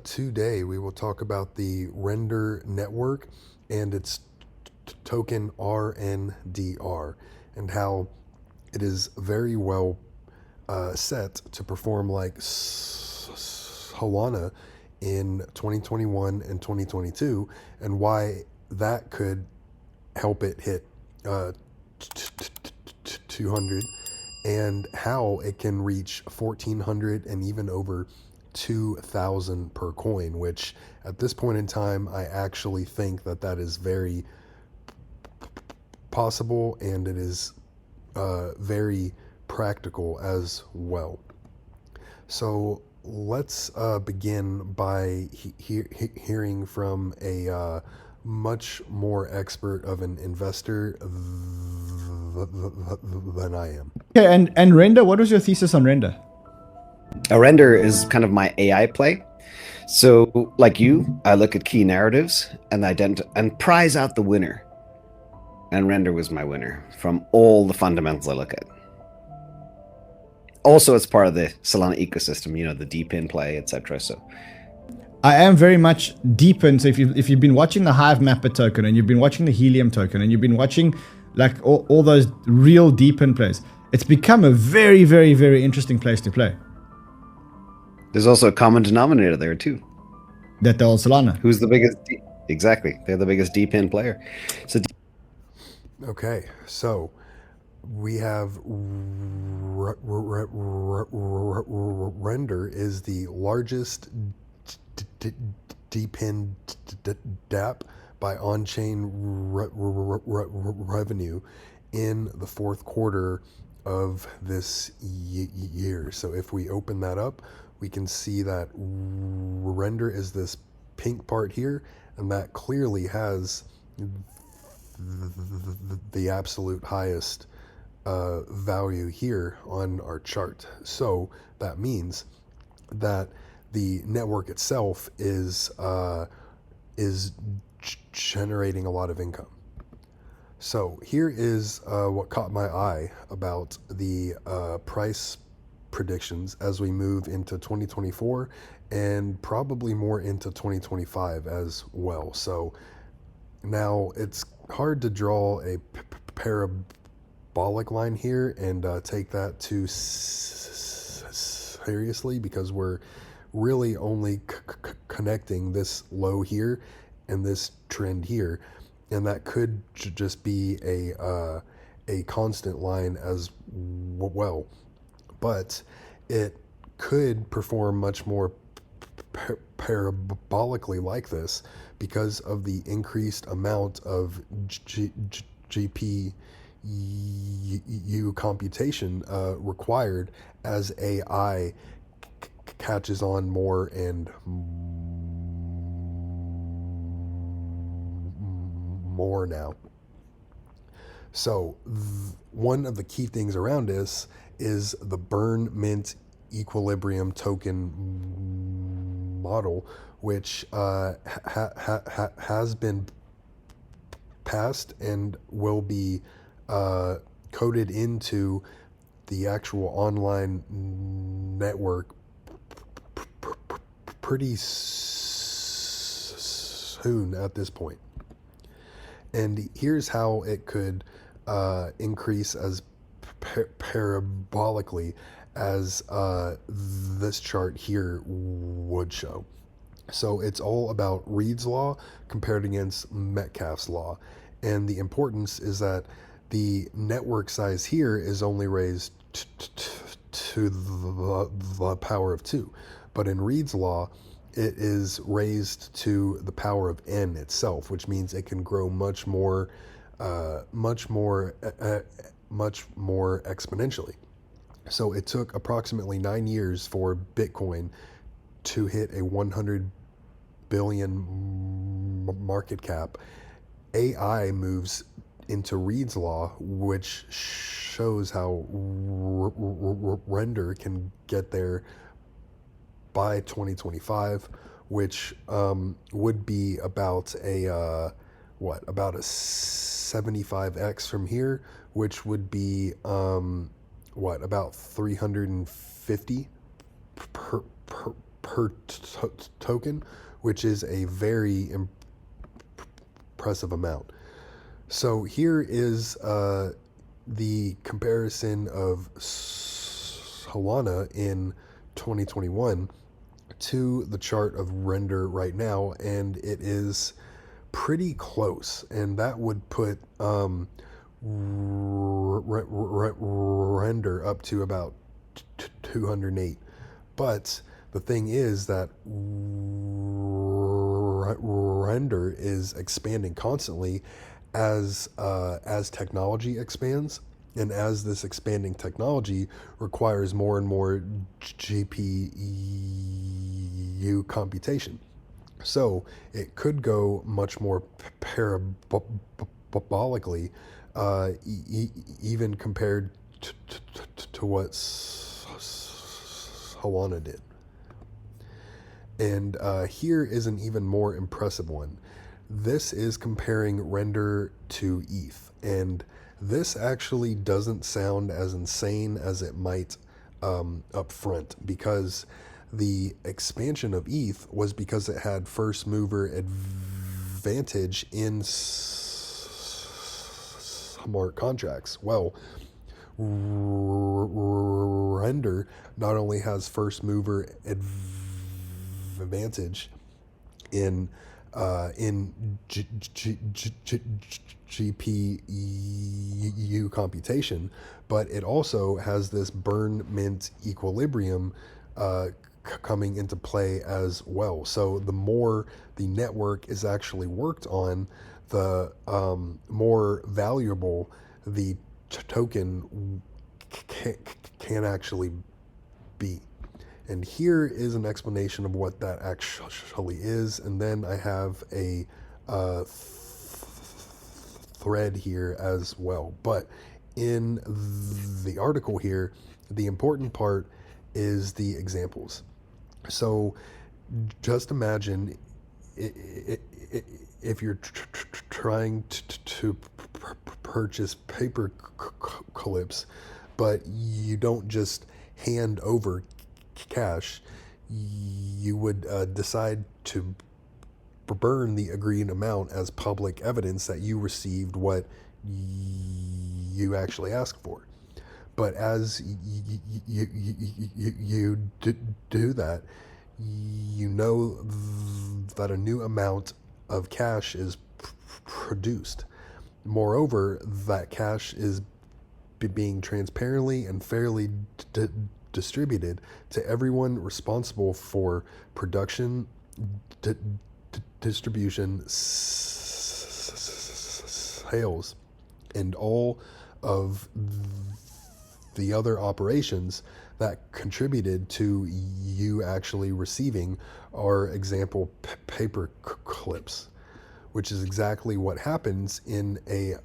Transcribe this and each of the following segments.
Today we will talk about the Render network and its token RNDR and how it is very well set to perform like Solana in 2021 and 2022, and why that could help it hit 200, and how it can reach 1400 and even over 2000 per coin, which at this point in time I actually think that that is very possible, and it is very practical as well. So let's begin by hearing from a much more expert of an investor than I am. Okay, and Render, what was your thesis on Render? A Render is kind of my AI play. So, like you, I look at key narratives and prize out the winner. And Render was my winner from all the fundamentals I look at. Also, it's part of the Solana ecosystem, you know, the deep in play, etc. So, I am very much deep in. So if you've been watching the Hive Mapper token, and you've been watching the Helium token, and you've been watching like all those real deep in plays, it's become a very, very, very interesting place to play. there's also a common denominator there too. That they're all Solana. Who's the biggest? Exactly, they're the biggest deep in player. So, Okay, so we have Render is the largest deep-in DApp by on-chain revenue in the fourth quarter of this year. So if we open that up, we can see that Render is this pink part here, and that clearly has the absolute highest value here on our chart. So that means that the network itself is generating a lot of income. So here is what caught my eye about the price predictions as we move into 2024 and probably more into 2025 as well. So now it's hard to draw a parabolic line here and take that too seriously, because we're really only connecting this low here and this trend here, and that could just be a constant line as well. But it could perform much more parabolically like this because of the increased amount of GPU computation required as AI catches on more and more now. So one of the key things around this is the burn mint equilibrium token model, which has been passed and will be coded into the actual online network pretty soon at this point. And here's how it could increase as parabolically as this chart here would show. So it's all about Reed's law compared against Metcalfe's law. And the importance is that the network size here is only raised to the power of 2. But in Reed's law, it is raised to the power of n itself, which means it can grow much more exponentially. So it took approximately 9 years for Bitcoin to hit a 100 billion market cap. AI moves into Reed's law, which shows how Render can get there by 2025, which would be about a 75x from here, which would be about 350 per per token, which is a very impressive amount. So here is the comparison of Solana in 2021 to the chart of Render right now, and it is pretty close, and that would put Render up to about 208. But the thing is that Render is expanding constantly as technology expands, and as this expanding technology requires more and more GPU computation. So it could go much more parabolically, even compared to what Solana did. And here is an even more impressive one. This is comparing Render to ETH, and this actually doesn't sound as insane as it might up front, because the expansion of ETH was because it had first mover advantage in smart contracts. Well, Render not only has first mover advantage in GPU computation, but it also has this burn mint equilibrium coming into play as well. So the more the network is actually worked on, the more valuable the token can actually be. And here is an explanation of what that actually is. And then I have a thread here as well. But in the article here, the important part is the examples. So just imagine if you're trying to purchase paper clips, but you don't just hand over cash, you would decide to burn the agreed amount as public evidence that you received what you actually asked for. But as you do that, you know that a new amount of cash is produced. Moreover, that cash is being transparently and fairly distributed to everyone responsible for production, distribution, sales, and all of the other operations that contributed to you actually receiving our example paper clips, which is exactly what happens in a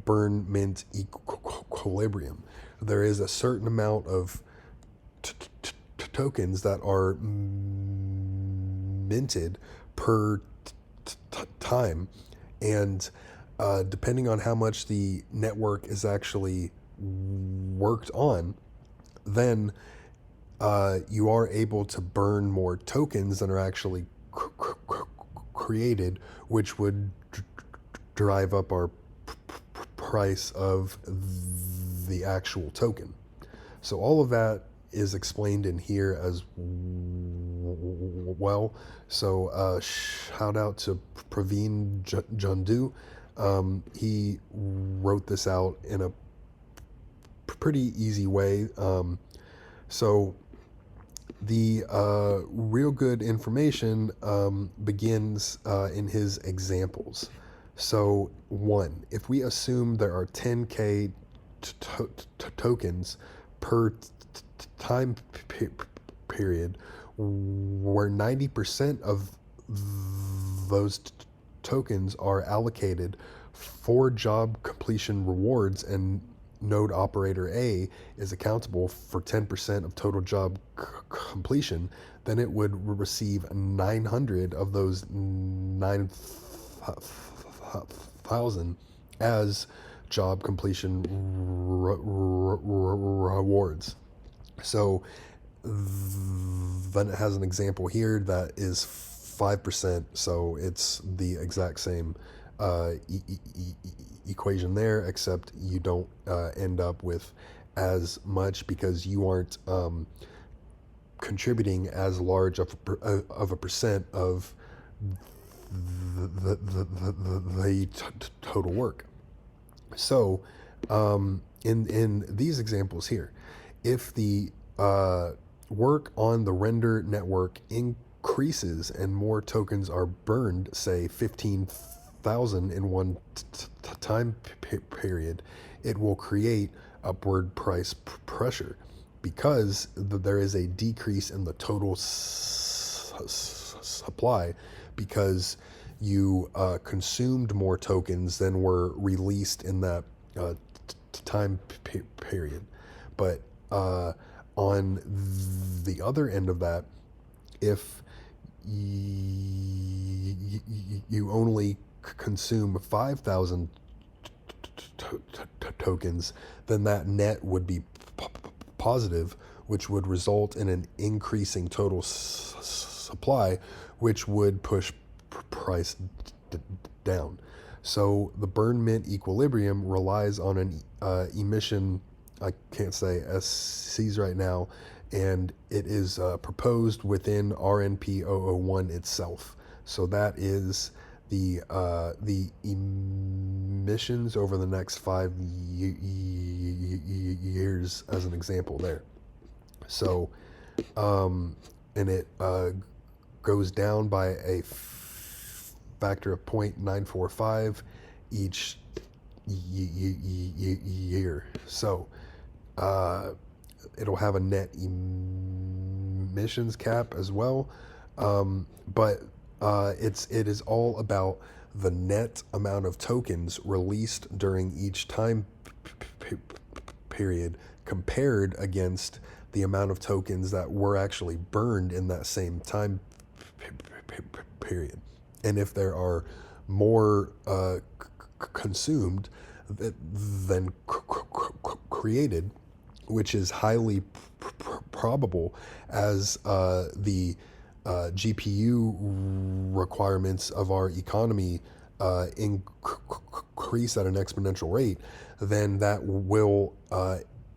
burn mint equilibrium. There is a certain amount of tokens that are minted per time, and depending on how much the network is actually worked on, then you are able to burn more tokens than are actually created, which would drive up our price of the actual token. So all of that is explained in here as well. So shout out to Praveen Jandu. He wrote this out in a pretty easy way. So the real good information begins in his examples. So 1, if we assume there are 10K tokens per time period, where 90% of those tokens are allocated for job completion rewards, and node operator A is accountable for 10% of total job completion, then it would receive 900 of those 9,000 as job completion rewards. So then it has an example here that is 5%, so it's the exact same equation there, except you don't end up with as much because you aren't contributing as large of a percent of the total work. So in these examples here, if the work on the render network increases and more tokens are burned, say 15,000 in one time period, it will create upward price pressure because there is a decrease in the total supply because you consumed more tokens than were released in that time period. But on the other end of that, if you only consume 5,000 tokens, then that net would be positive, which would result in an increasing total supply, which would push price down. So the burn mint equilibrium relies on an emission, I can't say SCs right now, and it is proposed within RNP001 itself. So that is the emissions over the next 5 years as an example there. So and it goes down by a factor of 0.945 each year. So it'll have a net emissions cap as well, but it is all about the net amount of tokens released during each time period compared against the amount of tokens that were actually burned in that same time period. And if there are more consumed than created, which is highly probable as the GPU requirements of our economy increase at an exponential rate, then that will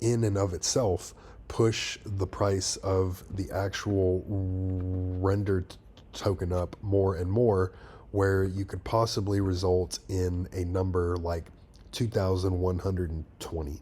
in and of itself push the price of the actual rendered token up more and more, where you could possibly result in a number like 2,120.